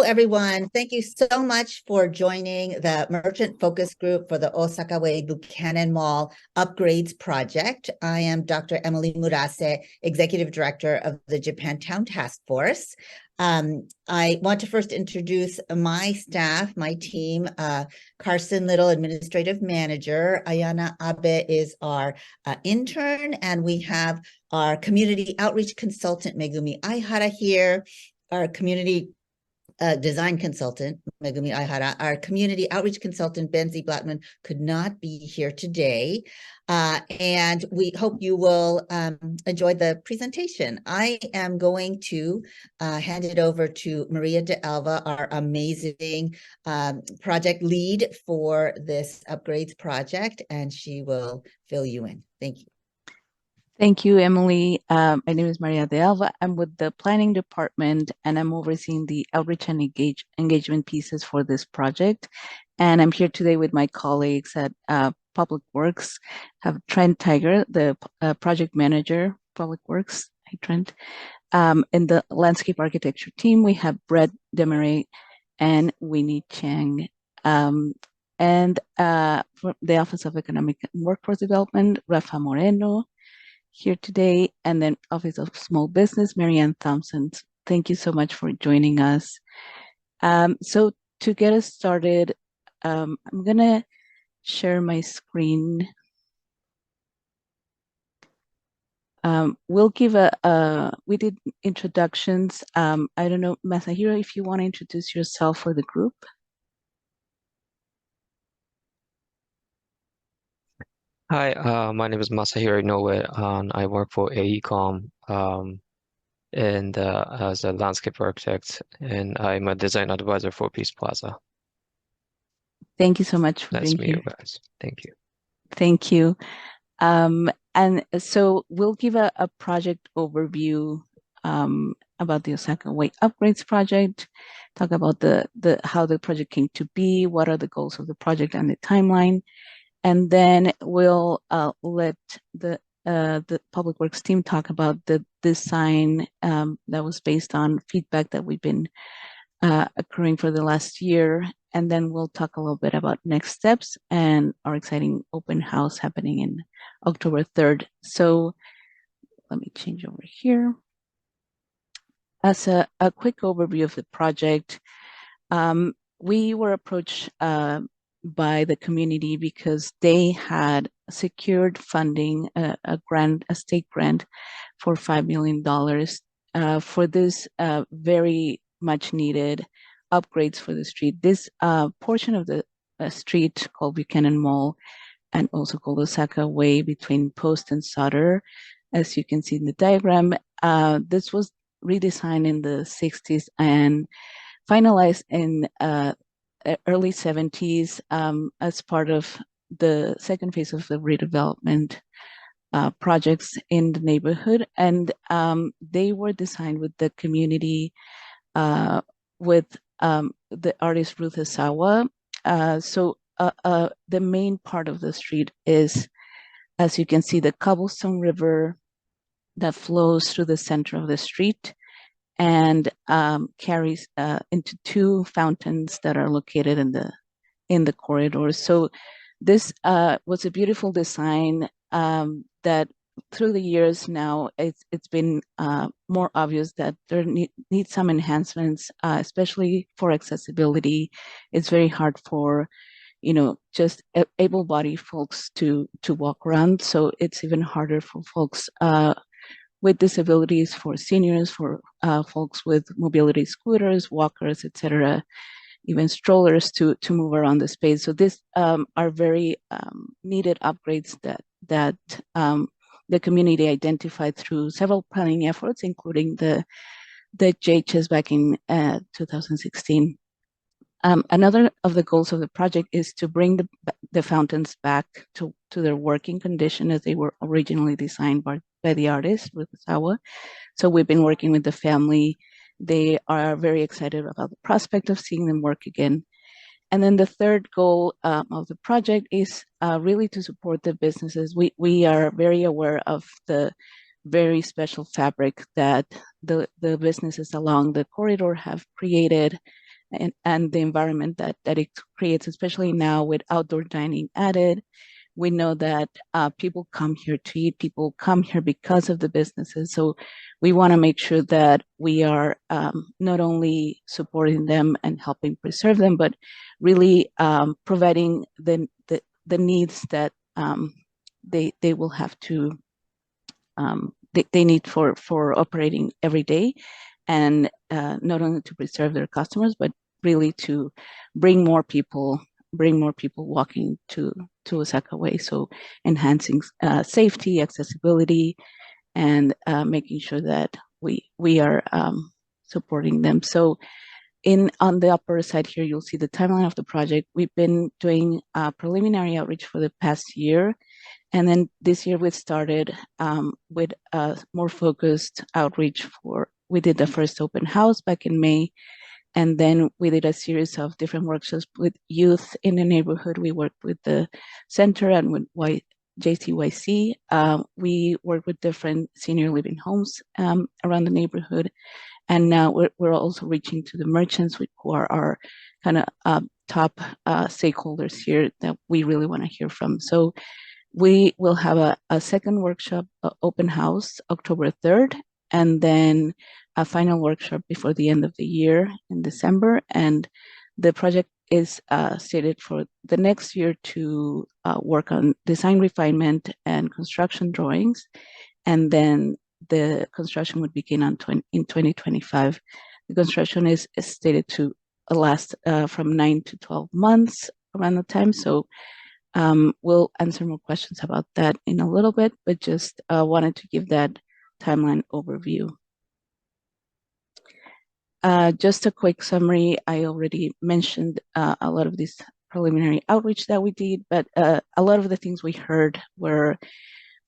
everyone. Thank you so much for joining the Merchant Focus Group for the Osaka Way Buchanan Mall Upgrades Project. I am Dr. Emily Murase, Executive Director of the Japantown Task Force. I want to first introduce my staff, my team. Carson Little, Administrative Manager. Ayana Abe is our intern, and we have our Community Outreach Consultant, Megumi Aihara here, our Community design consultant, Megumi Aihara. Our community outreach consultant, Benzi Blattman, could not be here today. And we hope you will enjoy the presentation. I am going to hand it over to Maria de Alva, our amazing project lead for this upgrades project, and she will fill you in. Thank you. Thank you, Emily. My name is Maria de Alva. I'm with the planning department, and I'm overseeing the outreach and engagement pieces for this project. And I'm here today with my colleagues at Public Works. I have Trent Tiger, the project manager, Public Works. Hi, Trent. In the landscape architecture team, we have Brett Demaray and Winnie Chang. And for the Office of Economic and Workforce Development, Rafa Moreno here today, and then Office of Small Business, Marianne Thompson. Thank you so much for joining us. So to get us started, I'm gonna share my screen. We'll give we did introductions. I don't know, Masahiro, if you want to introduce yourself for the group. Hi, my name is Masahiro Inoue, and I work for AECOM and as a landscape architect, and I'm a design advisor for Peace Plaza. Thank you so much for Nice being to meet here. you guys. Thank you. Thank you. And so we'll give a project overview about the Osaka Way Upgrades project, talk about how the project came to be, what are the goals of the project and the timeline. And then we'll let the Public Works team talk about the design that was based on feedback that we've been occurring for the last year. And then we'll talk a little bit about next steps and our exciting open house happening in October 3rd. So let me change over here. As a quick overview of the project, we were approached by the community because they had secured funding, a state grant for $5 million for this very much needed upgrades for the street. This portion of the street called Buchanan Mall and also called Osaka Way between Post and Sutter, as you can see in the diagram, this was redesigned in the 60s and finalized in early 70s as part of the second phase of the redevelopment projects in the neighborhood. And they were designed with the community, with the artist Ruth Asawa. So the main part of the street is, as you can see, the cobblestone river that flows through the center of the street and carries into two fountains that are located in the corridors. So this was a beautiful design that through the years now it's been more obvious that there needs some enhancements, especially for accessibility. It's very hard for just able-bodied folks to walk around, so it's even harder for folks with disabilities, for seniors, for folks with mobility scooters, walkers, etc., even strollers to move around the space. So these are very needed upgrades that the community identified through several planning efforts, including the JHS back in 2016. Another of the goals of the project is to bring the fountains back to their working condition as they were originally designed by the artist, Ruth Asawa. So we've been working with the family. They are very excited about the prospect of seeing them work again. And then the third goal of the project is really to support the businesses. We are very aware of the very special fabric that the businesses along the corridor have created and the environment that it creates, especially now with outdoor dining added. We know that people come here to eat, people come here because of the businesses. So we want to make sure that we are not only supporting them and helping preserve them, but really providing the needs that they will have to they need for operating every day, and not only to preserve their customers, but really to bring more people walking to Osaka Way. So enhancing safety, accessibility, and making sure that we are supporting them. So on the upper side here, you'll see the timeline of the project. We've been doing preliminary outreach for the past year. And then this year we started with a more focused outreach we did the first open house back in May. And then we did a series of different workshops with youth in the neighborhood. We worked with the center and with JCYC. We worked with different senior living homes around the neighborhood. And now we're also reaching to the merchants who are our kind of top stakeholders here that we really want to hear from. So we will have a second workshop, open house, October 3rd, and then a final workshop before the end of the year in December. And the project is slated for the next year to work on design refinement and construction drawings. And then the construction would begin in 2025. The construction is stated to last from 9 to 12 months around the time. So we'll answer more questions about that in a little bit, but just wanted to give that timeline overview. Just a quick summary. I already mentioned a lot of this preliminary outreach that we did, but a lot of the things we heard were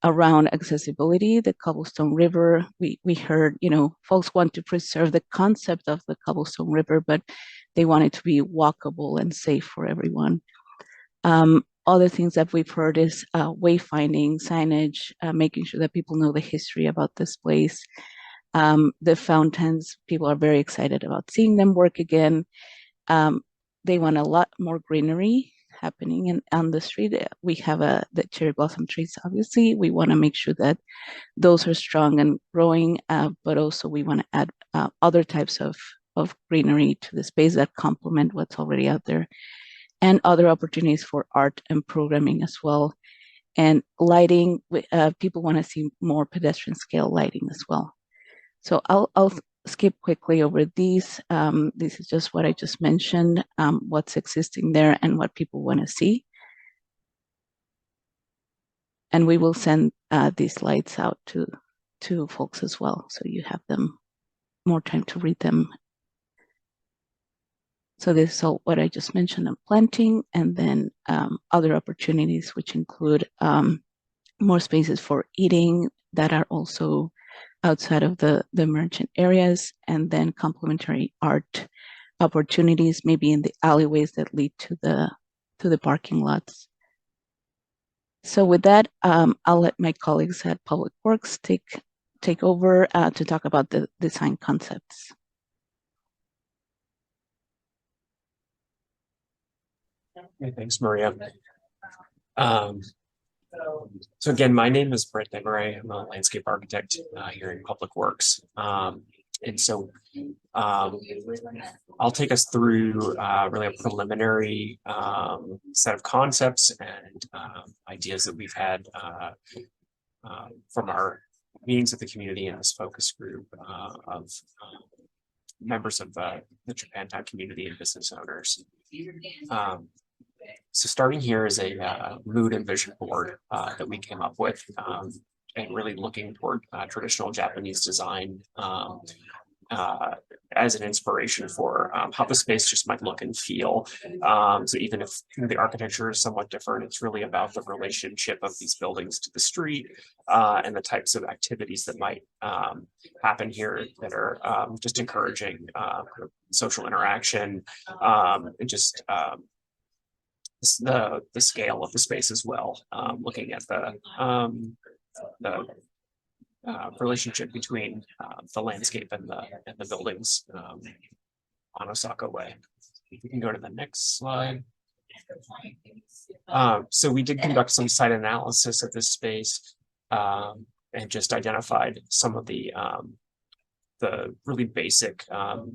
around accessibility, the Cobblestone River. We heard, folks want to preserve the concept of the Cobblestone River, but they want it to be walkable and safe for everyone. Other things that we've heard is wayfinding, signage, making sure that people know the history about this place. The fountains, people are very excited about seeing them work again. They want a lot more greenery happening on the street. We have the cherry blossom trees, obviously. We want to make sure that those are strong and growing, but also we want to add other types of greenery to the space that complement what's already out there, and other opportunities for art and programming as well. And lighting, people want to see more pedestrian scale lighting as well. So I'll skip quickly over these. This is just what I just mentioned, what's existing there and what people want to see. And we will send these slides out to folks as well, so you have them more time to read them. So this is all what I just mentioned on planting, and then other opportunities, which include more spaces for eating that are also outside of the merchant areas, and then complementary art opportunities, maybe in the alleyways that lead to the parking lots. So with that, I'll let my colleagues at Public Works take over to talk about the design concepts. Okay, thanks, Maria. So again, my name is Brett Demeray. I'm a landscape architect here in Public Works. And so I'll take us through really a preliminary set of concepts and ideas that we've had from our meetings with the community and this focus group of members of the Japantown community and business owners. So starting here is a mood and vision board that we came up with, and really looking toward traditional Japanese design as an inspiration for how the space just might look and feel. So even if the architecture is somewhat different, it's really about the relationship of these buildings to the street and the types of activities that might happen here that are just encouraging social interaction and just the scale of the space as well, looking at the relationship between the landscape and the buildings. Osaka Way. We can go to the next slide. So we did conduct some site analysis of this space and just identified some of the really basic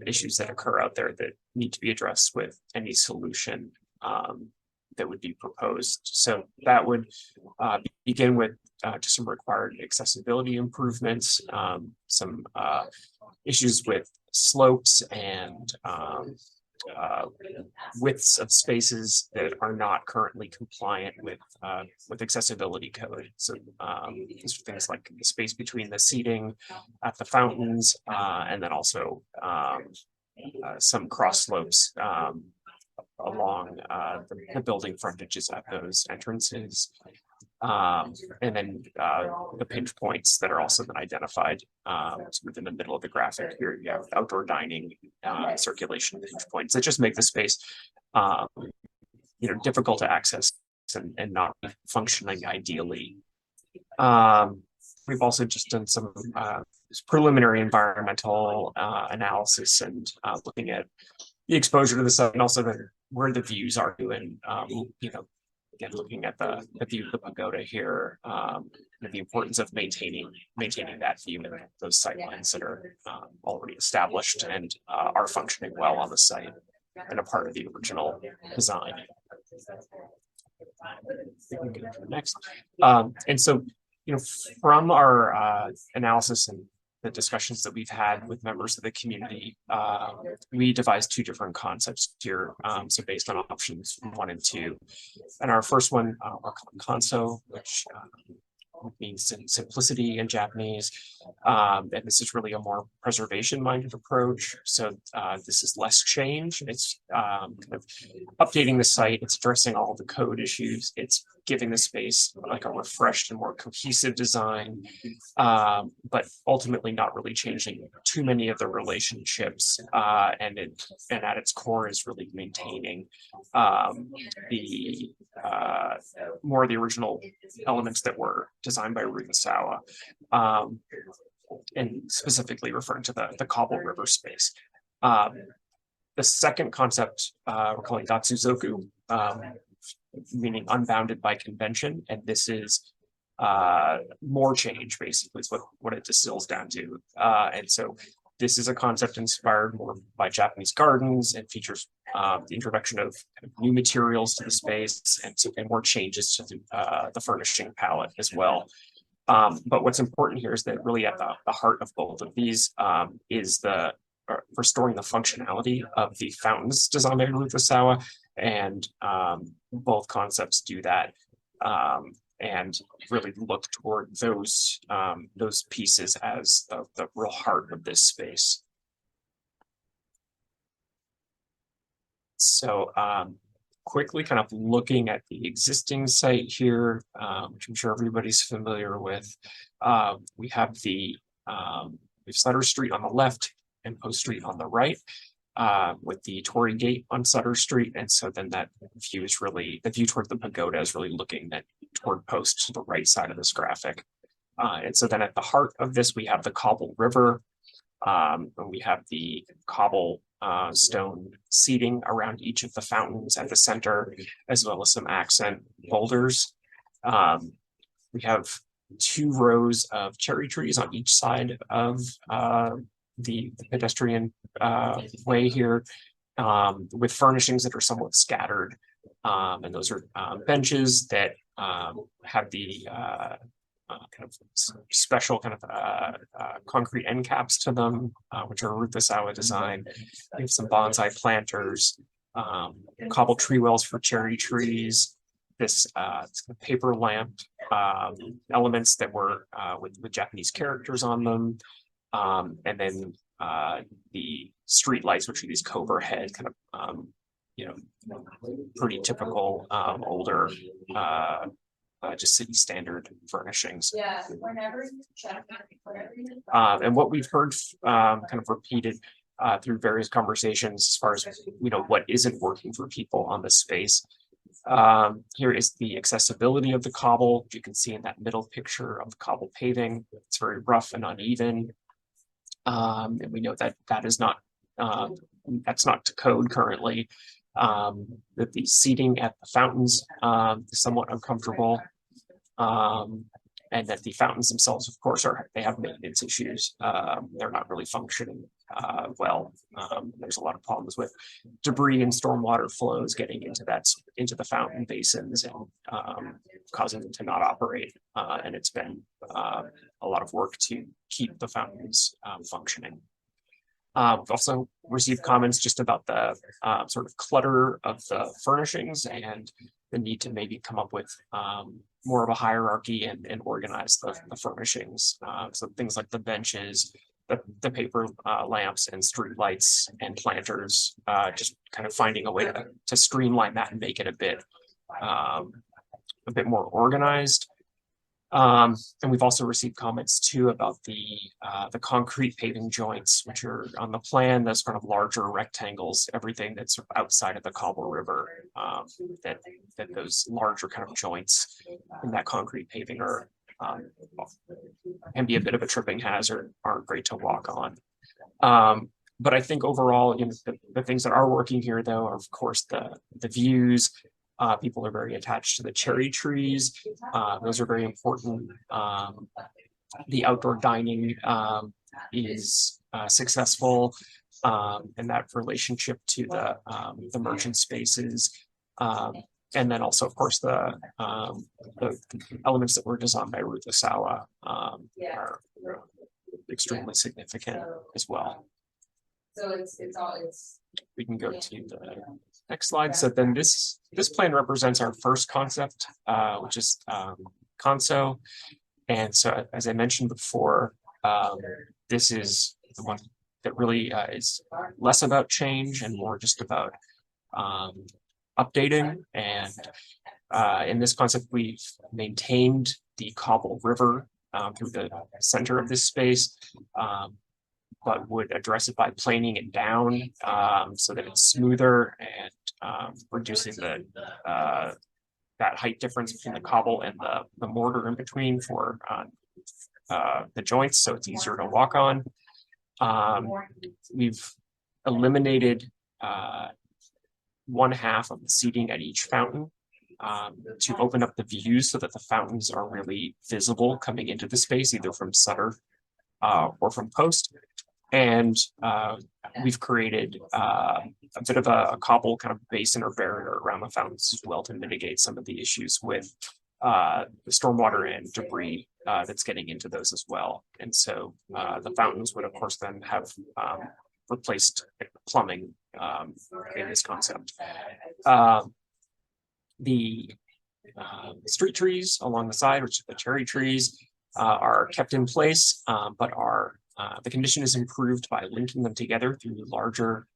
issues that occur out there that need to be addressed with any solution that would be proposed. So that would begin with just some required accessibility improvements, some issues with slopes and widths of spaces that are not currently compliant with accessibility code. So these are things like the space between the seating at the fountains, and then also some cross slopes along the building frontages at those entrances. And then the pinch points that are also been identified within the middle of the graphic here. You have outdoor dining, circulation pinch points that just make the space, difficult to access and not functioning ideally. We've also just done some preliminary environmental analysis and looking at the exposure to the site and also where the views are doing, again, looking at the view of the pagoda here, and the importance of maintaining that view and those sight lines that are already established and are functioning well on the site and a part of the original design. Next, and so from our analysis and the discussions that we've had with members of the community, we devised two different concepts here. So based on options 1 and 2, and our first one, our Kanso, which means simplicity in Japanese, and this is really a more preservation-minded approach. So this is less change. It's kind of updating the site. It's addressing all the code issues. It's giving the space like a refreshed and more cohesive design, but ultimately not really changing too many of the relationships. And at its core is really maintaining the more of the original elements that were designed by Ruthasao, and specifically referring to the Cobble River space. The second concept we're calling Gatsuzoku, meaning unbounded by convention, and this is more change, basically, is what it distills down to. And so this is a concept inspired more by Japanese gardens and features the introduction of new materials to the space and more changes to the furnishing palette as well. But what's important here is that really at the heart of both of these is the restoring the functionality of the fountains designed by Ruthasao, and both concepts do that. And really look toward those pieces as the real heart of this space. So quickly kind of looking at the existing site here, which I'm sure everybody's familiar with. We have we have Sutter Street on the left and Post Street on the right, with the Torii Gate on Sutter Street. And so then that view is really, the view toward the pagoda is really looking toward Post to the right side of this graphic. And so then at the heart of this, we have the Cobble River, and we have the cobble stone seating around each of the fountains at the center, as well as some accent boulders. We have 2 rows of cherry trees on each side of the pedestrian way here, with furnishings that are somewhat scattered. And those are benches that have the kind of special kind of concrete end caps to them, which are Ruthasao design. We have some bonsai planters, cobble tree wells for cherry trees, this paper lamp elements that were with Japanese characters on them, and then the street lights, which are these Cobra head kind of pretty typical older just city standard furnishings. Yeah, whenever you check, and what we've heard kind of repeated through various conversations as far as what isn't working for people on this space. Here is the accessibility of the cobble. You can see in that middle picture of the cobble paving, it's very rough and uneven. And we know that is not that's not to code currently. That the seating at the fountains is somewhat uncomfortable. And that the fountains themselves, of course, they have maintenance issues. They're not really functioning well. There's a lot of problems with debris and stormwater flows getting into the fountain basins and causing them to not operate. And it's been a lot of work to keep the fountains functioning. We've also received comments just about the sort of clutter of the furnishings and the need to maybe come up with more of a hierarchy and organize the furnishings. So things like the benches, the paper lamps and street lights and planters, just kind of finding a way to streamline that and make it a bit more organized. And we've also received comments too about the concrete paving joints, which are on the plan, those kind of larger rectangles, everything that's sort of outside of the Cobble River, that those larger kind of joints in that concrete paving are can be a bit of a tripping hazard, aren't great to walk on. But I think overall, you know, the things that are working here though are of course the views. People are very attached to the cherry trees. Those are very important. The outdoor dining is successful, and that relationship to the merchant spaces. And then also, of course, the elements that were designed by Ruth Osawa are extremely significant as well. So we can go to the next slide. So then this plan represents our first concept, which is Conso. And so as I mentioned before, this is the one that really is less about change and more just about updating. And in this concept, we've maintained the Cobble River through the center of this space, but would address it by planing it down so that it's smoother and reducing that height difference between the cobble and the mortar in between for the joints, so it's easier to walk on. We've eliminated 1/2 of the seating at each fountain to open up the views so that the fountains are really visible coming into the space, either from Sutter or from Post. And we've created a bit of a cobble kind of basin or barrier around the fountains as well to mitigate some of the issues with the stormwater and debris that's getting into those as well. And so the fountains would of course then have replaced plumbing in this concept. The street trees along the side, which are the cherry trees, are kept in place, but the condition is improved by linking them together through larger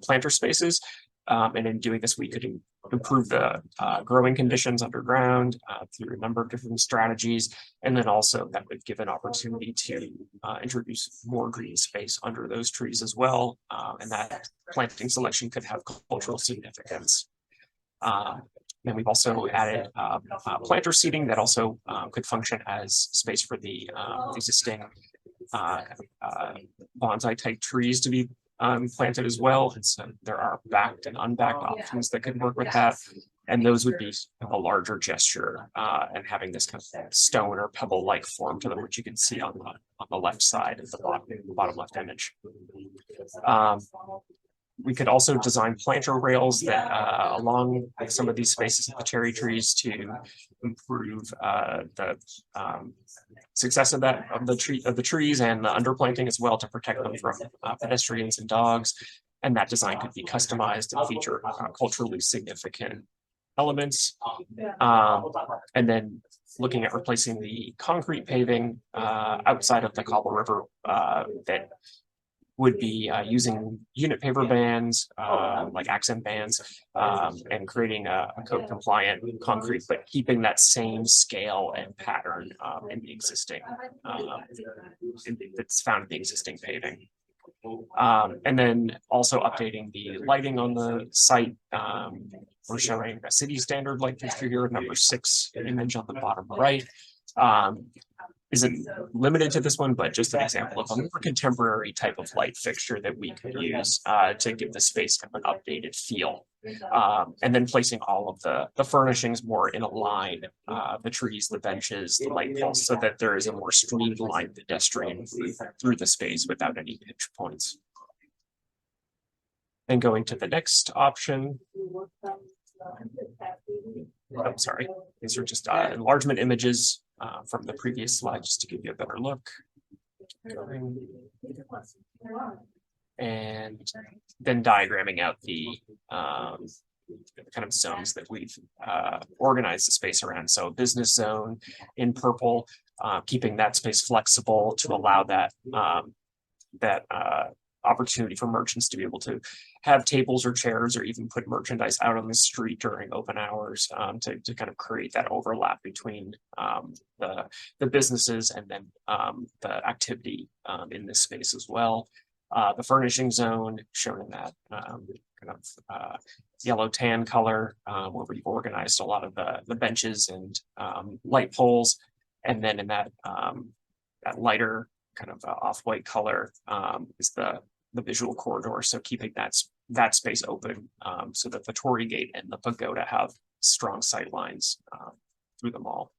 planter spaces. And in doing this, we could improve the growing conditions underground through a number of different strategies. And then also that would give an opportunity to introduce more green space under those trees as well. And that planting selection could have cultural significance. And we've also added planter seating that also could function as space for the existing bonsai type trees to be planted as well. And so there are backed and unbacked options that could work with that. And those would be a larger gesture and having this kind of stone or pebble-like form to them, which you can see on the left side of the bottom left image. We could also design planter rails that along with some of these spaces of the cherry trees to improve the success of the trees and the underplanting as well, to protect them from pedestrians and dogs. And that design could be customized and feature culturally significant elements. And then looking at replacing the concrete paving outside of the Cobble River that would be using unit paver bands, like accent bands, and creating a code compliant concrete, but keeping that same scale and pattern in the existing, that's found in the existing paving. And then also updating the lighting on the site. We're showing a city standard light fixture here, number 6 image on the bottom right. isn't limited to this one, but just an example of a more contemporary type of light fixture that we could use to give the space kind of an updated feel. And then placing all of the furnishings more in a line, the trees, the benches, the light poles, so that there is a more streamlined pedestrian through the space without any pinch points. Then going to the next option. I'm sorry, these are just enlargement images from the previous slide, just to give you a better look. And then diagramming out the kind of zones that we've organized the space around. So business zone in purple, keeping that space flexible to allow that opportunity for merchants to be able to have tables or chairs or even put merchandise out on the street during open hours to kind of create that overlap between the businesses and then the activity in this space as well. The furnishing zone shown in that kind of yellow tan color where we've organized a lot of the benches and light poles. And then in that that lighter kind of off-white color is the visual corridor. So keeping that space open so that the Torii Gate and the pagoda have strong sight lines through the mall.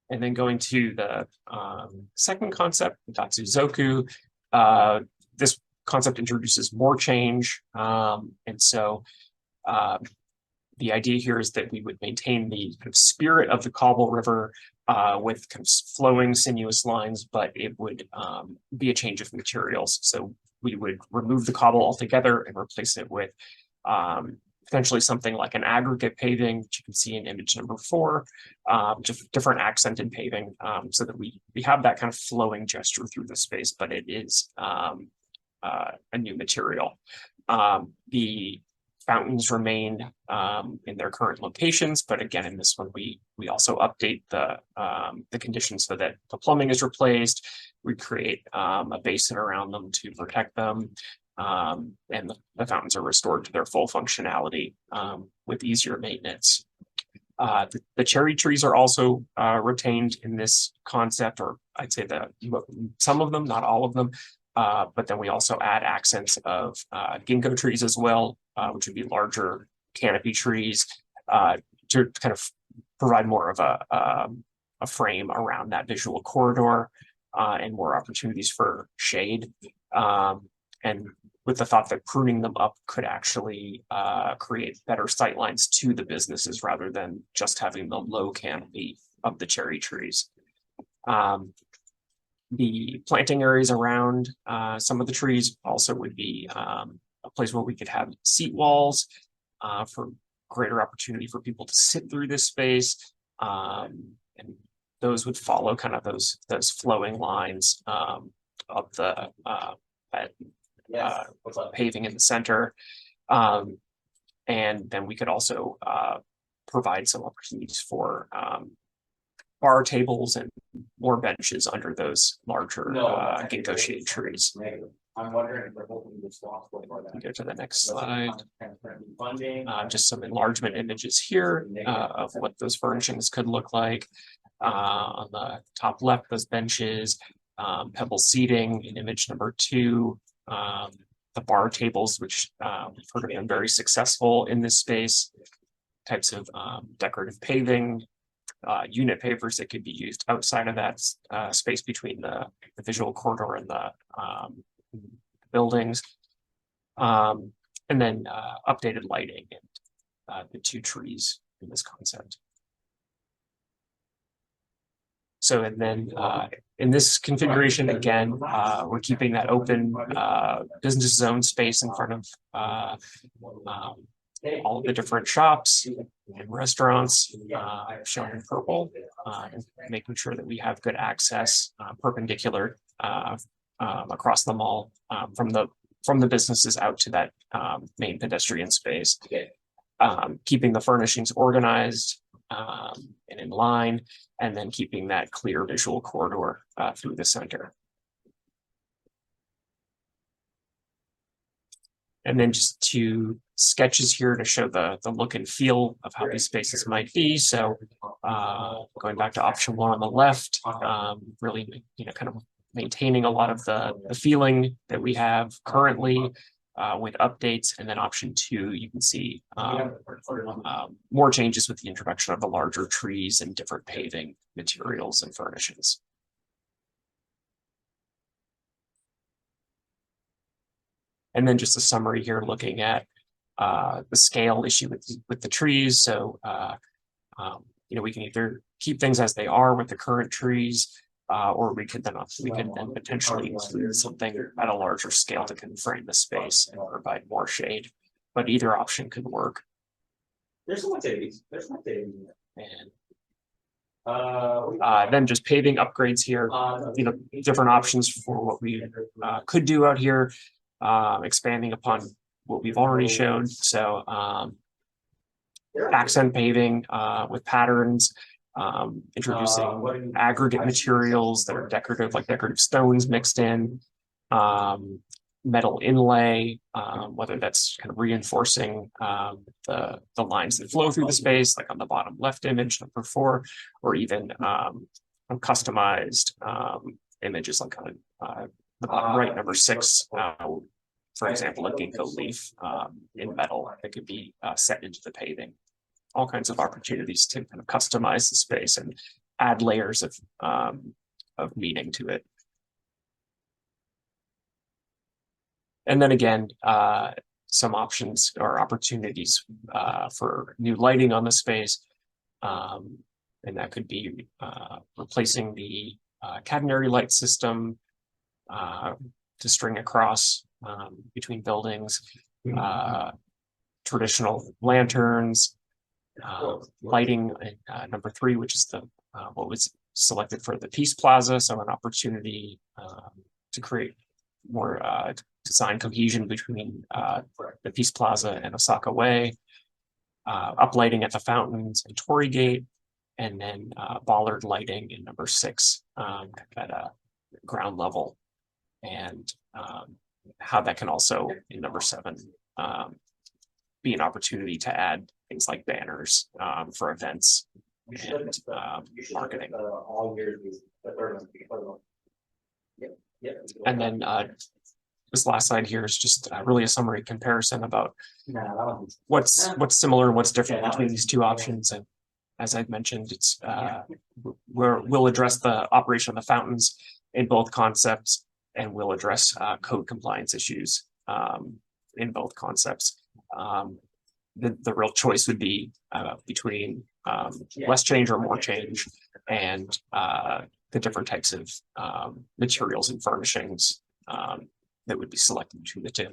And then going to the second concept, Datsuzoku, this concept introduces more change. And so the idea here is that we would maintain the kind of spirit of the Cobble River with kind of flowing sinuous lines, but it would be a change of materials. So we would remove the cobble altogether and replace it with potentially something like an aggregate paving, which you can see in image number 4, just different accented paving, so that we have that kind of flowing gesture through the space, but it is a new material. The fountains remain in their current locations, but again, in this one, we also update the conditions so that the plumbing is replaced. We create a basin around them to protect them, and the fountains are restored to their full functionality with easier maintenance. The cherry trees are also retained in this concept, or I'd say that some of them, not all of them. But then we also add accents of ginkgo trees as well, which would be larger canopy trees to kind of provide more of a frame around that visual corridor and more opportunities for shade. And with the thought that pruning them up could actually create better sightlines to the businesses rather than just having the low canopy of the cherry trees. The planting areas around some of the trees also would be a place where we could have seat walls for greater opportunity for people to sit through this space. And those would follow kind of those flowing lines of the paving in the center. And then we could also provide some opportunities for bar tables and more benches under those larger ginkgo shade trees. I'm wondering if they're hoping to swap for that. Go to the next slide. Just some enlargement images here of what those furnishings could look like. On the top left, those benches, pebble seating in image number 2, the bar tables, which we've heard have been very successful in this space, types of decorative paving, unit pavers that could be used outside of that space between the visual corridor and the buildings, and then updated lighting and the 2 trees in this concept. So, and then in this configuration, again, we're keeping that open business zone space in front of all of the different shops and restaurants shown in purple, and making sure that we have good access perpendicular across the mall from the businesses out to that main pedestrian space. Keeping the furnishings organized and in line, and then keeping that clear visual corridor through the center. And then just to sketches here to show the look and feel of how these spaces might be. So going back to option 1 on the left, really, kind of maintaining a lot of the feeling that we have currently with updates. And then option 2, you can see more changes with the introduction of the larger trees and different paving materials and furnishings. And then just a summary here looking at the scale issue with the trees. So, we can either keep things as they are with the current trees, or we could then potentially include something at a larger scale to frame the space and provide more shade. But either option could work. There's no days. There's no days. And then just paving upgrades here, different options for what we could do out here, expanding upon what we've already showed. So accent paving with patterns, introducing aggregate materials that are decorative, like decorative stones mixed in, metal inlay, whether that's kind of reinforcing the lines that flow through the space, like on the bottom left image, number 4, or even customized images like on the bottom right, number 6, for example, a ginkgo leaf in metal that could be set into the paving. All kinds of opportunities to kind of customize the space and add layers of meaning to it. And then again, some options or opportunities for new lighting on the space. And that could be replacing the catenary light system to string across between buildings, traditional lanterns, lighting number 3, which is the what was selected for the Peace Plaza. So an opportunity to create more design cohesion between the Peace Plaza and Osaka Way, uplighting at the fountains and Torii Gate, and then bollard lighting in number 6 at a ground level, and how that can also in number 7 be an opportunity to add things like banners for events and marketing. And then this last slide here is just really a summary comparison about what's similar and what's different between these two options. And as I've mentioned, it's we'll address the operation of the fountains in both concepts, and we'll address code compliance issues in both concepts. The real choice would be between less change or more change, and the different types of materials and furnishings that would be selected between the two.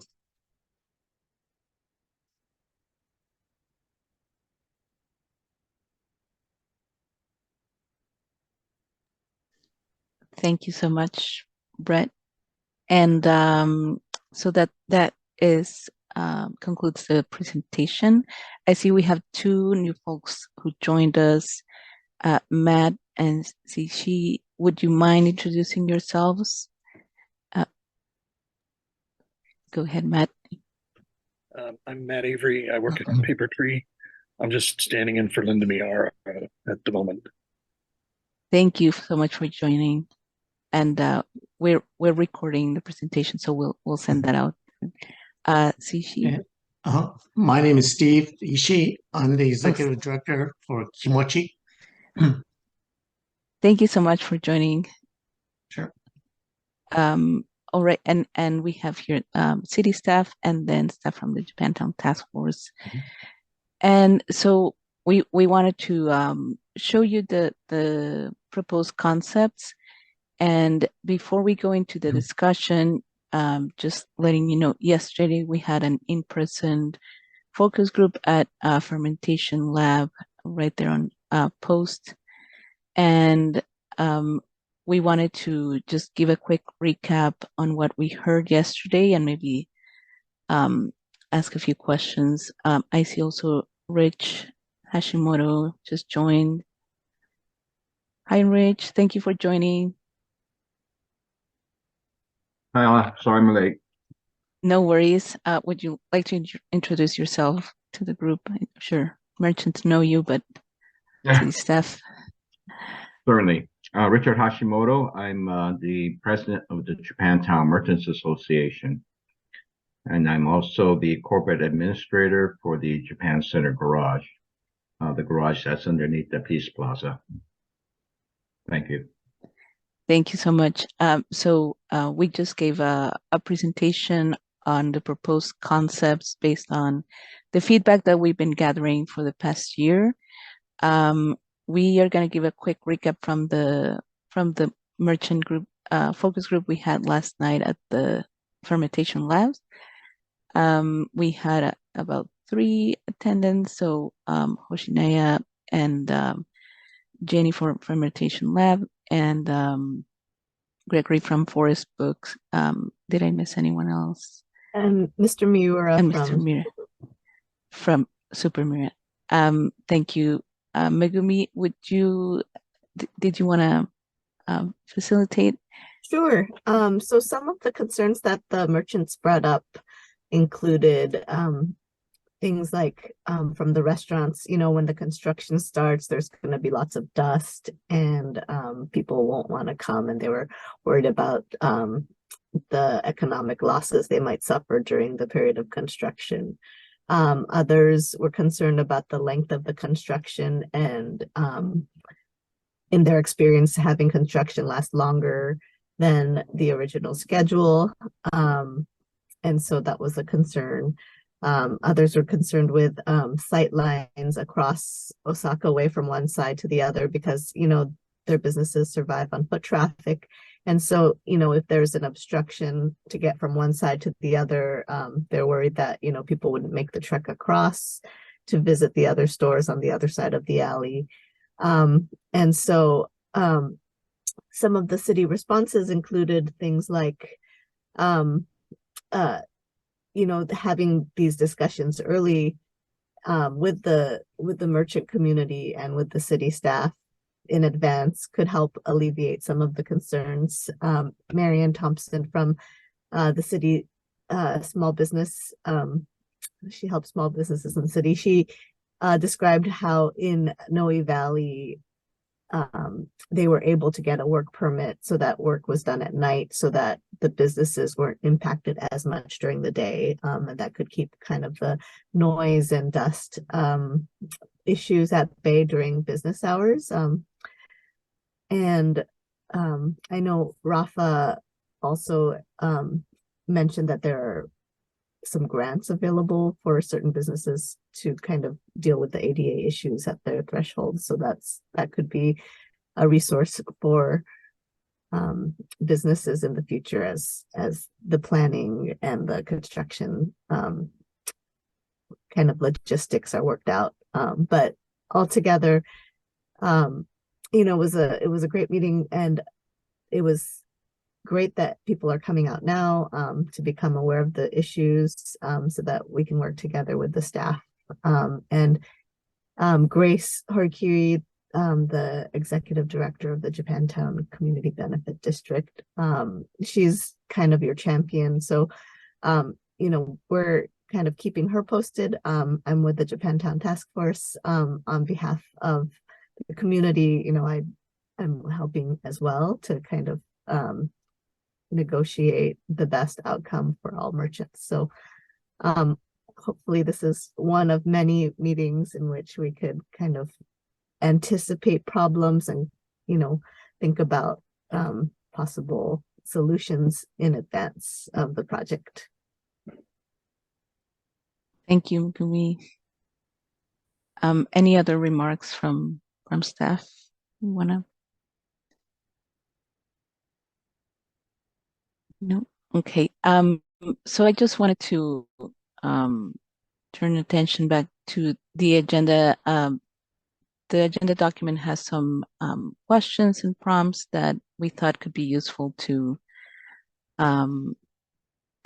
Thank you so much, Brett. And so that is concludes the presentation. I see we have 2 new folks who joined us, Matt and Zishi. Would you mind introducing yourselves? Go ahead, Matt. I'm Matt Avery. I work at Paper Tree. I'm just standing in for Linda Miara at the moment. Thank you so much for joining. And we're recording the presentation, so we'll send that out. Zishi. My name is Steve Ishii. I'm the executive director for Kimochi. Thank you so much for joining. Sure. All right, and we have here city staff and then staff from the Japantown Task Force. And so we wanted to show you the proposed concepts. And before we go into the discussion, just letting you know, yesterday we had an in-person focus group at Fermentation Lab right there on Post. And we wanted to just give a quick recap on what we heard yesterday and maybe ask a few questions. I see also Rich Hashimoto just joined. Hi, Rich. Thank you for joining. Hi, sorry I'm late. No worries. Would you like to introduce yourself to the group? I'm sure merchants know you, but city staff. Certainly. Richard Hashimoto, I'm the president of the Japantown Merchants Association. And I'm also the corporate administrator for the Japan Center Garage, the garage that's underneath the Peace Plaza. Thank you. Thank you so much. So we just gave a presentation on the proposed concepts based on the feedback that we've been gathering for the past year. We are going to give a quick recap from the merchant group focus group we had last night at the fermentation labs. We had about 3 attendants, so Hoshinaya and Jenny from fermentation lab, and Gregory from Forest Books. Did I miss anyone else? And Mr. Miura And from Mr. Miura from Super Miura. Thank you. Megumi, did you want to facilitate? Sure. So some of the concerns that the merchants brought up included things like from the restaurants, when the construction starts, there's going to be lots of dust and people won't want to come, and they were worried about the economic losses they might suffer during the period of construction. Others were concerned about the length of the construction and in their experience having construction last longer than the original schedule. And so that was a concern. Others were concerned with sight lines across Osaka Way from one side to the other because, their businesses survive on foot traffic. And so, if there's an obstruction to get from one side to the other, they're worried that, people wouldn't make the trek across to visit the other stores on the other side of the alley. And so some of the city responses included things like, having these discussions early with the merchant community and with the city staff in advance could help alleviate some of the concerns. Marianne Thompson from the city small business, she helps small businesses in the city. She described how in Noe Valley they were able to get a work permit so that work was done at night so that the businesses weren't impacted as much during the day, and that could keep kind of the noise and dust issues at bay during business hours. And I know Rafa also mentioned that there are some grants available for certain businesses to kind of deal with the ADA issues at their threshold. So that could be a resource for businesses in the future as the planning and the construction kind of logistics are worked out. But altogether, it was a great meeting, and it was great that people are coming out now to become aware of the issues so that we can work together with the staff. And Grace Horikiri, the executive director of the Japantown Community Benefit District, she's kind of your champion. So, we're kind of keeping her posted. I'm with the Japantown Task Force on behalf of the community. I'm helping as well to kind of negotiate the best outcome for all merchants. So hopefully this is one of many meetings in which we could kind of anticipate problems and, think about possible solutions in advance of the project. Thank you, Megumi. Any other remarks from staff you wanna? No. Okay. So I just wanted to turn attention back to the agenda. The agenda document has some questions and prompts that we thought could be useful to kind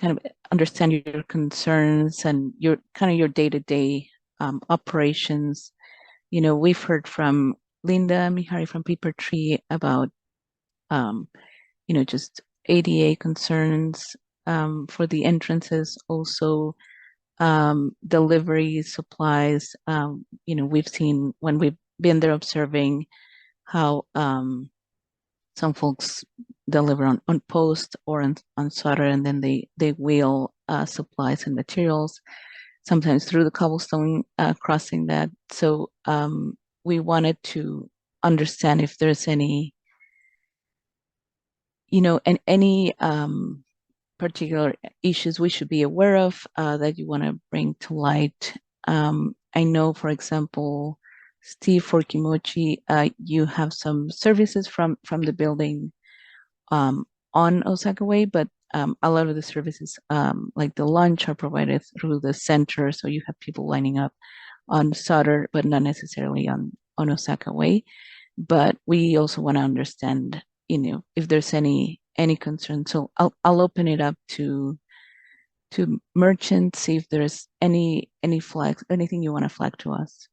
of understand your concerns and your day-to-day operations. We've heard from Linda Mihari from Paper Tree about just ADA concerns for the entrances, also delivery supplies. We've seen when we've been there observing how some folks deliver on post or on solder, and then they wheel supplies and materials, sometimes through the cobblestone crossing that. So we wanted to understand if there's any particular issues we should be aware of that you want to bring to light. I know, for example, Steve, for Kimochi, you have some services from the building on Osaka Way, but a lot of the services, like the lunch, are provided through the center, so you have people lining up on Sutter, but not necessarily on Osaka Way. But we also want to understand, if there's any concern. So I'll open it up to merchants, see if there's any flags, anything you want to flag to us.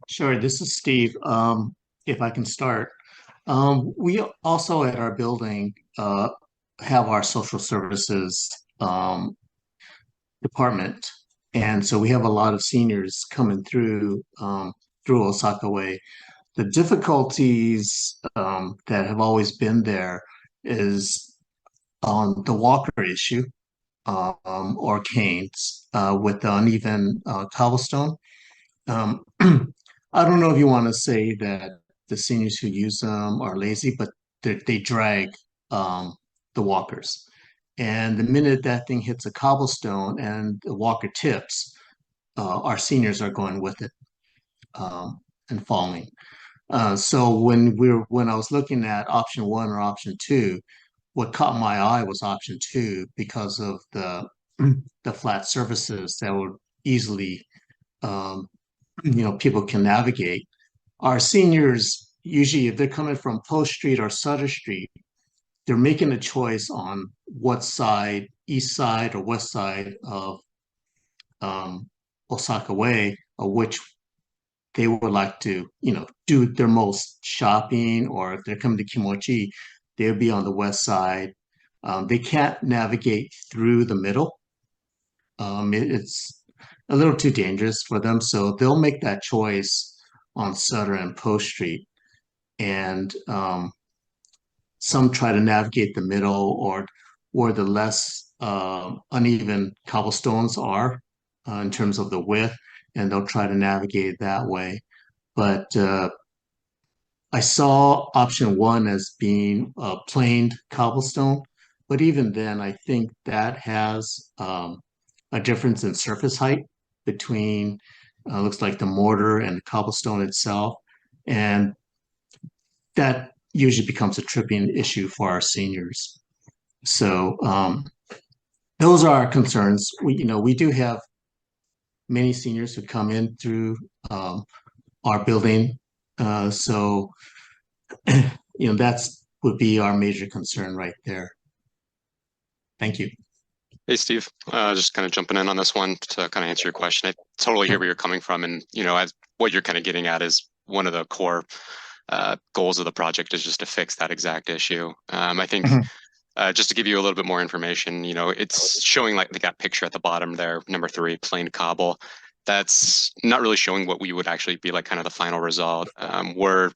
Sure, this is Steve. If I can start. We also at our building have our social services department. And so we have a lot of seniors coming through Osaka Way. The difficulties that have always been there is on the walker issue or canes with the uneven cobblestone. I don't know if you want to say that the seniors who use them are lazy, but they drag the walkers. And the minute that thing hits a cobblestone and the walker tips, our seniors are going with it and falling. So when I was looking at option 1 or option 2, what caught my eye was option 2 because of the flat surfaces that would easily people can navigate. Our seniors, usually if they're coming from Post Street or Sutter Street, they're making a choice on what side, east side or west side of Osaka Way, or which they would like to, do their most shopping, or if they're coming to Kimochi, they'll be on the west side. They can't navigate through the middle. It's a little too dangerous for them, so they'll make that choice on Sutter and Post Street. And some try to navigate the middle or where the less uneven cobblestones are in terms of the width, and they'll try to navigate that way. But I saw option 1 as being a planed cobblestone, but even then, I think that has a difference in surface height between looks like the mortar and the cobblestone itself, and that usually becomes a tripping issue for our seniors. So those are our concerns. We do have many seniors who come in through our building, so that's would be our major concern right there. Thank you. Hey, Steve, just kind of jumping in on this one to kind of answer your question. I totally hear where you're coming from. And, as what you're kind of getting at is one of the core goals of the project is just to fix that exact issue. I think just to give you a little bit more information, it's showing like that picture at the bottom there, number 3, plain cobble. That's not really showing what we would actually be like kind of the final result. We're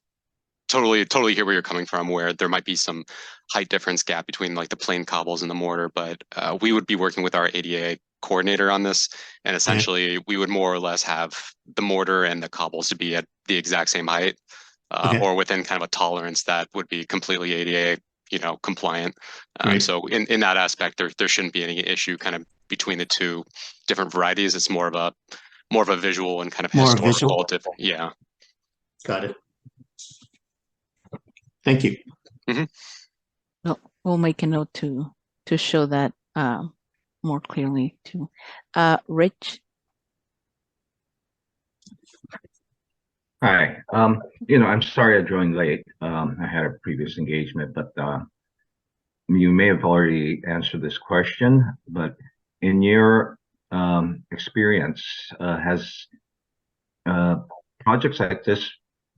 totally hear where you're coming from, where there might be some height difference gap between like the plain cobbles and the mortar, but we would be working with our ADA coordinator on this, and essentially we would more or less have the mortar and the cobbles to be at the exact same height, or within kind of a tolerance that would be completely ADA compliant. So in that aspect, there shouldn't be any issue kind of between the two different varieties. It's more of a visual and kind of more historical visual. yeah. Got it. Thank you. Well, we'll make a note to show that more clearly too. Rich. Hi. I'm sorry I joined late. I had a previous engagement, but you may have already answered this question. But in your experience, has projects like this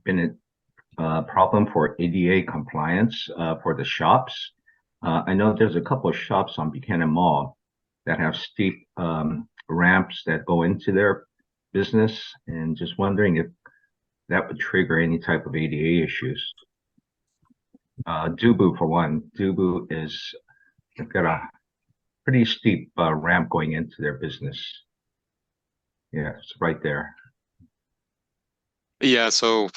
been a problem for ADA compliance for the shops? I know there's a couple of shops on Buchanan Mall that have steep ramps that go into their business, and just wondering if that would trigger any type of ADA issues. Dubu, for one. Dubu they've got a pretty steep ramp going into their business. Yeah, it's right there. Yeah, so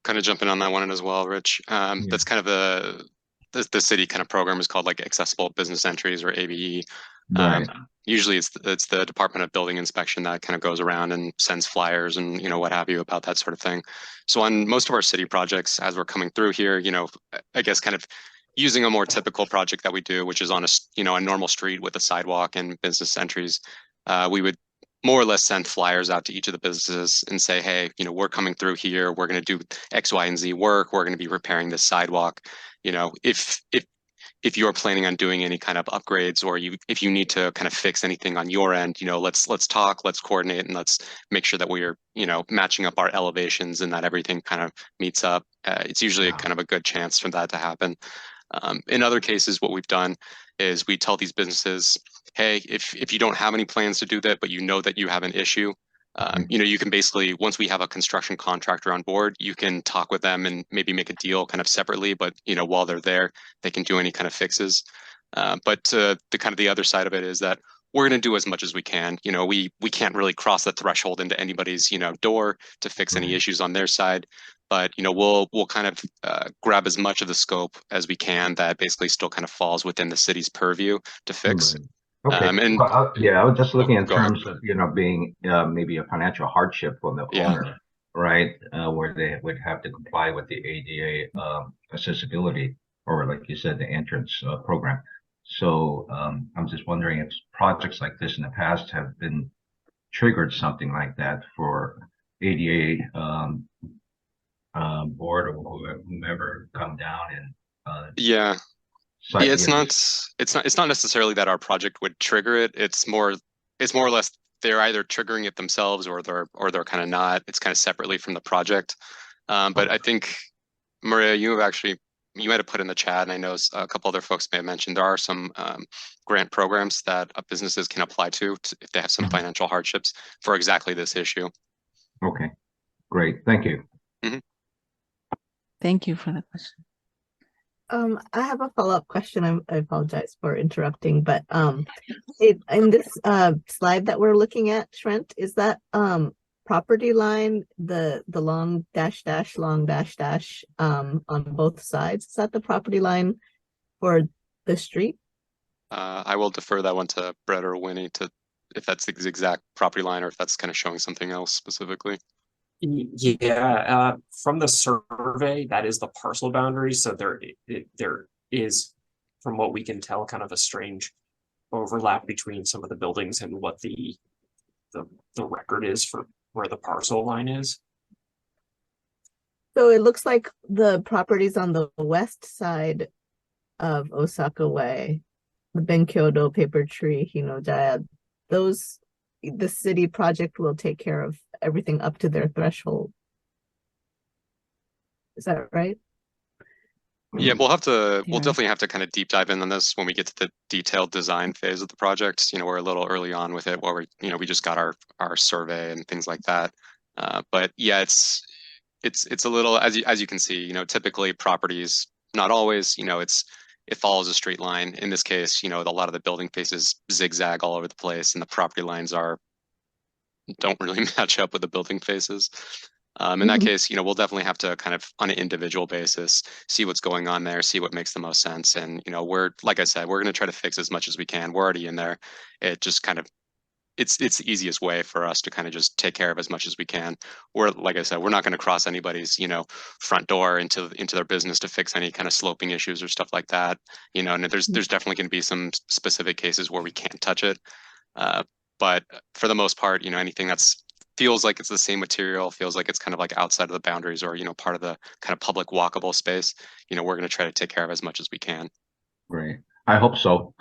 kind of jumping on that one as well, Rich. That's kind of the city kind of program is called like Accessible Business Entries, or ABE. Right. Usually it's the Department of Building Inspection that kind of goes around and sends flyers and what have you about that sort of thing. So on most of our city projects, as we're coming through here, I guess kind of using a more typical project that we do, which is on a normal street with a sidewalk and business entries, we would more or less send flyers out to each of the businesses and say, hey, we're coming through here. We're going to do X, Y, and Z work. We're going to be repairing this sidewalk. If you're planning on doing any kind of upgrades, or if you need to kind of fix anything on your end, let's talk, let's coordinate, and let's make sure that we're, matching up our elevations and that everything kind of meets up. It's usually kind of a good chance for that to happen. In other cases, what we've done is we tell these businesses, hey, if you don't have any plans to do that, but that you have an issue, you can basically, once we have a construction contractor on board, you can talk with them and maybe make a deal kind of separately, but while they're there, they can do any kind of fixes. But the kind of the other side of it is that we're going to do as much as we can. We can't really cross the threshold into anybody's door to fix any issues on their side. But we'll kind of grab as much of the scope as we can that basically still kind of falls within the city's purview to fix. Okay. I was just looking in terms of being maybe a financial hardship on the owner, right? Where they would have to comply with the ADA accessibility, or like you said, the entrance program. So I'm just wondering if projects like this in the past have been triggered something like that for ADA board or whomever come down and it's not necessarily that our project would trigger it. It's more or less they're either triggering it themselves or they're kind of not. It's kind of separately from the project. But I think, Maria, you might have put in the chat, and I know a couple other folks may have mentioned there are some grant programs that businesses can apply to if they have some financial hardships for exactly this issue. Okay, great. Thank you. Thank you for the question. I have a follow-up question. I apologize for interrupting, but in this slide that we're looking at, Shrent, is that property line the long dash long dash on both sides? Is that the property line for the street? I will defer that one to Brett or Winnie if that's the exact property line or if that's kind of showing something else specifically. Yeah, from the survey, that is the parcel boundary. So there is, from what we can tell, kind of a strange overlap between some of the buildings and what the record is for where the parcel line is. So it looks like the properties on the west side of Osaka Way, the Benkyodo, Paper Tree, Hinojaya, the city project will take care of everything up to their threshold. Is that right? Yeah, we'll definitely have to kind of deep dive in on this when we get to the detailed design phase of the project. We're a little early on with it where we just got our survey and things like that. But yeah, it's a little, as you can see, typically properties, not always, it follows a straight line. In this case, a lot of the building faces zigzag all over the place, and the property lines don't really match up with the building faces. In that case, we'll definitely have to kind of on an individual basis see what's going on there, see what makes the most sense. And like I said, we're going to try to fix as much as we can. We're already in there. It just kind of it's the easiest way for us to kind of just take care of as much as we can. Like I said, we're not going to cross anybody's front door into their business to fix any kind of sloping issues or stuff like that. And there's definitely going to be some specific cases where we can't touch it. But for the most part, anything that's feels like it's the same material, feels like it's kind of like outside of the boundaries or part of the kind of public walkable space, we're going to try to take care of as much as we can. Right. I hope so.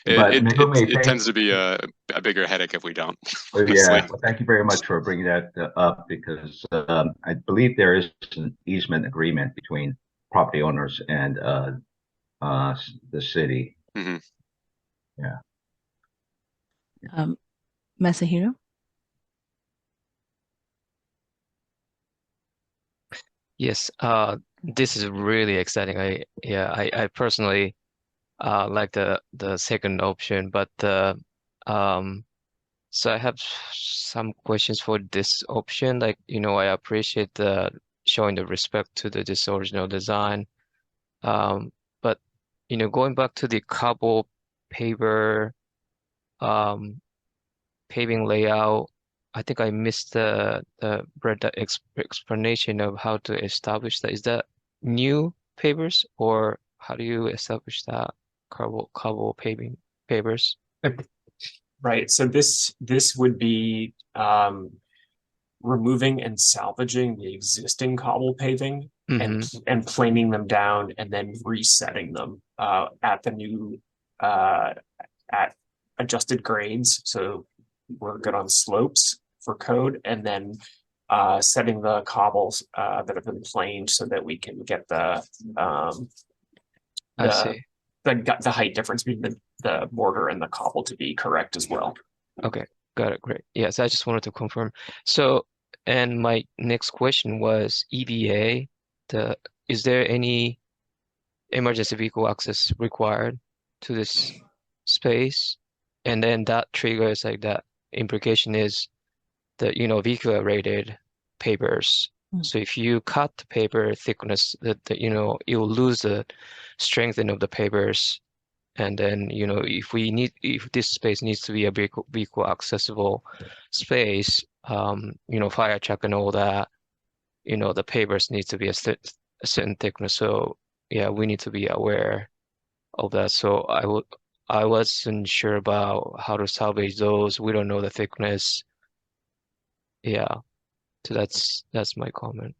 It tends to be a bigger headache if we don't. Yeah, well, thank you very much for bringing that up, because I believe there is an easement agreement between property owners and the city. Mhm. Masahiro? Yes, this is really exciting. I personally like the second option, but so I have some questions for this option. Like, I appreciate the showing the respect to this original design. But going back to the cobble paver paving layout, I think I missed the explanation of how to establish that. Is that new pavers, or how do you establish that cobble pavers? Right. So this would be removing and salvaging the existing cobble paving and planing them down and then resetting them at the new at adjusted grades. So we're good on slopes for code, and then setting the cobbles that have been planed so that we can get I see. the height difference between the mortar and the cobble to be correct as well. Okay, got it. Great. Yes, I just wanted to confirm. So, and my next question was EVA. Is there any emergency vehicle access required to this space? And then that triggers like that implication is the vehicular rated pavers. So if you cut the paver thickness, that you'll lose the strengthening of the pavers. And then, if this space needs to be a vehicle accessible space, fire truck and all that, the pavers need to be a certain thickness. So yeah, we need to be aware of that. So I wasn't sure about how to salvage those. We don't know the thickness. Yeah. So that's my comment.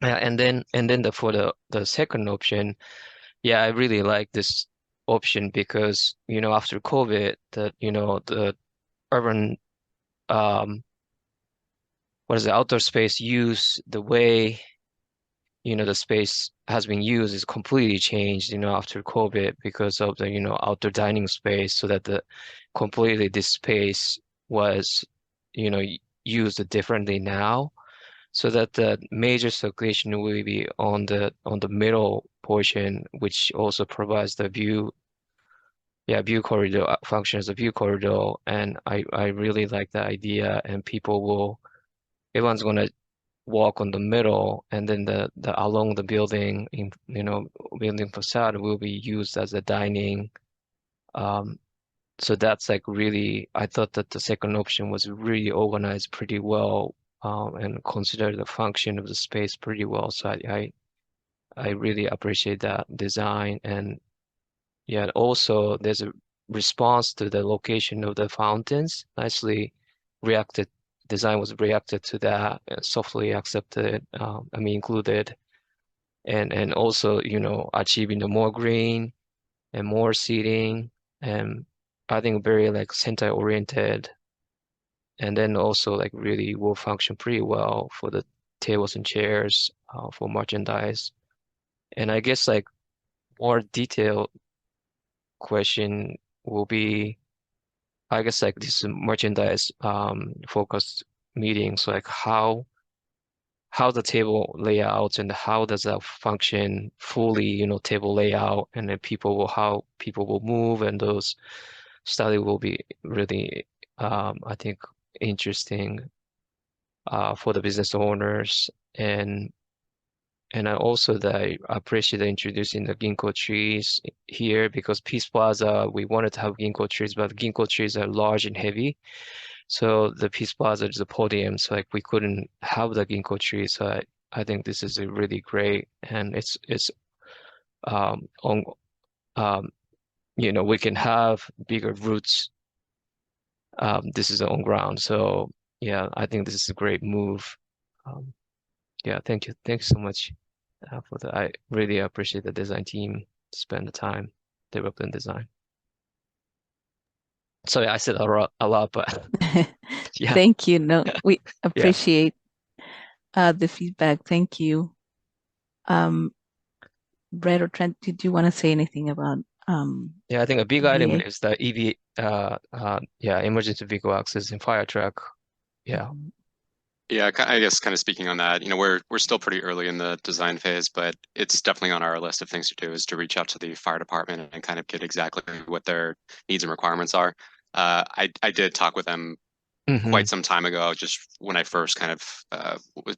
Yeah, and then for the second option, yeah, I really like this option because after COVID, the urban outdoor space use, the way the space has been used is completely changed after COVID because of the outdoor dining space, so that completely this space was used differently now, so that the major circulation will be on the middle portion, which also provides the view corridor, functions as a view corridor. And I really like the idea, and everyone's gonna walk on the middle, and then the along the building building facade will be used as a dining. So that's like really, I thought that the second option was really organized pretty well, and considered the function of the space pretty well. So I really appreciate that design. And yeah, also there's a response to the location of the fountains. Design was reacted to that and softly accepted, included. And also, achieving the more green and more seating, and I think very like center oriented. And then also like really will function pretty well for the tables and chairs, for merchandise. And I guess like more detailed question will be, I guess like this is merchandise focused meetings, like how the table layouts and how does that function fully, table layout, and then how people will move, and those study will be really I think interesting for the business owners. And I also I appreciate introducing the ginkgo trees here, because Peace Plaza, we wanted to have ginkgo trees, but ginkgo trees are large and heavy. So the Peace Plaza is a podium, so like we couldn't have the ginkgo trees. So I think this is a really great, and it's we can have bigger roots. This is on ground. So yeah, I think this is a great move. Yeah, thank you so much for that. I really appreciate the design team to spend the time developing design. Sorry, I said a lot, but yeah. Thank you. No, we appreciate the feedback. Thank you. Brett or Trent, did you want to say anything about Yeah, I think a big item VA? is the EV, emergency vehicle access and fire truck. Yeah. Yeah, I guess kind of speaking on that, we're still pretty early in the design phase, but it's definitely on our list of things to do is to reach out to the fire department and kind of get exactly what their needs and requirements are. I did talk with them quite some time ago, just when I first kind of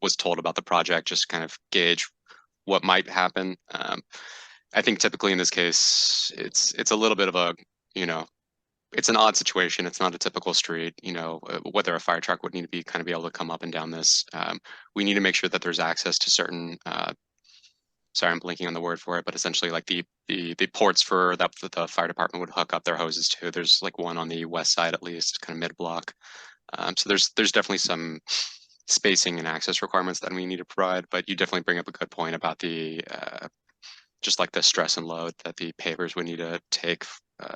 was told about the project, just kind of gauge what might happen. I think typically in this case, it's a little bit of a, it's an odd situation. It's not a typical street, whether a fire truck would need to be able to come up and down this. We need to make sure that there's access to certain, sorry, I'm blinking on the word for it, but essentially like the ports for that the fire department would hook up their hoses to. There's like one on the west side, at least, kind of mid-block. So there's definitely some spacing and access requirements that we need to provide, but you definitely bring up a good point about the just like the stress and load that the pavers would need to take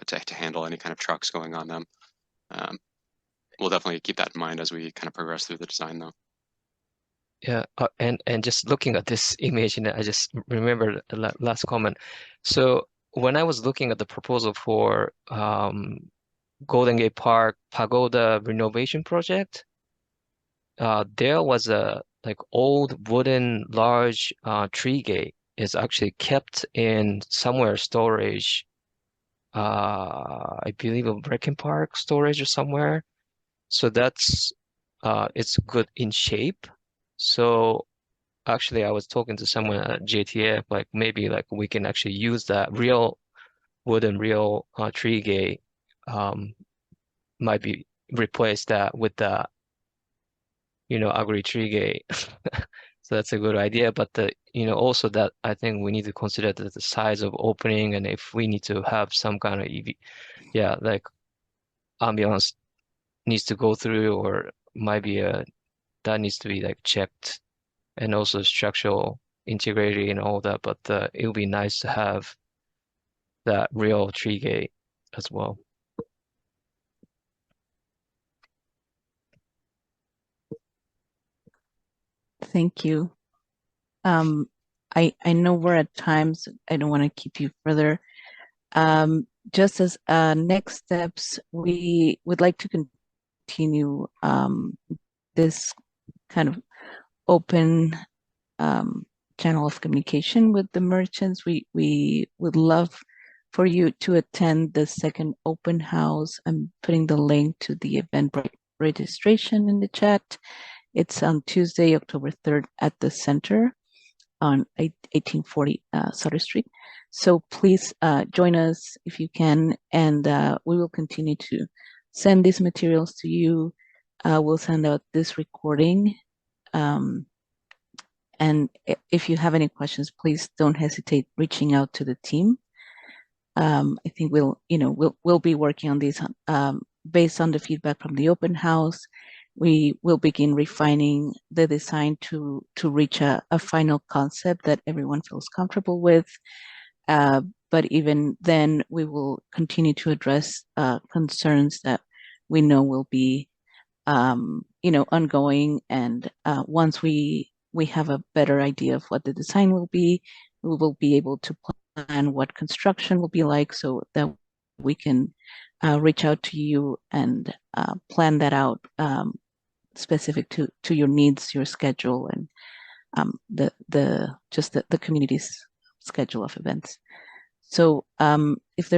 to handle any kind of trucks going on them. We'll definitely keep that in mind as we kind of progress through the design, though. Yeah, and just looking at this image, and I just remembered the last comment. So when I was looking at the proposal for Golden Gate Park Pagoda renovation project, there was a like old wooden large tree gate is actually kept in somewhere storage. I believe a Brecken Park storage or somewhere. So that's it's good in shape. So actually I was talking to someone at JTF, like maybe like we can actually use that real wooden tree gate, might be replace that with the ugly tree gate. So that's a good idea. But also that I think we need to consider the size of opening, and if we need to have some kind of like ambulance needs to go through, or might be that needs to be like checked, and also structural integrity and all that. But it would be nice to have that real tree gate as well. Thank you. I know we're at times. I don't want to keep you further. Just as next steps, we would like to continue this kind of open channel of communication with the merchants. We would love for you to attend the second open house. I'm putting the link to the event registration in the chat. It's on Tuesday, October 3rd at the center on 1840 Sutter Street. So please join us if you can, and we will continue to send these materials to you. We'll send out this recording. And if you have any questions, please don't hesitate reaching out to the team. I think we'll be working on these based on the feedback from the open house. We will begin refining the design to reach a final concept that everyone feels comfortable with. But even then, we will continue to address concerns that we know will be, ongoing. And once we have a better idea of what the design will be, we will be able to plan what construction will be like, so that we can reach out to you and plan that out specific to your needs, your schedule, and the community's schedule of events. So if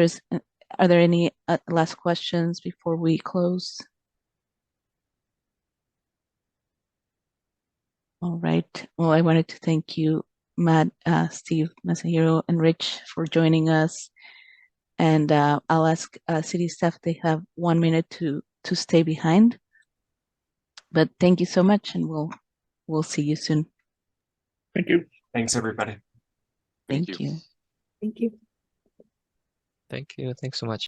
are there any last questions before we close? All right. Well, I wanted to thank you, Matt, Steve, Masahiro, and Rich for joining us. And I'll ask city staff, they have 1 minute to stay behind. But thank you so much, and we'll see you soon. Thank you. Thanks, everybody. Thank you. Thank you. Thank you. Thanks so much.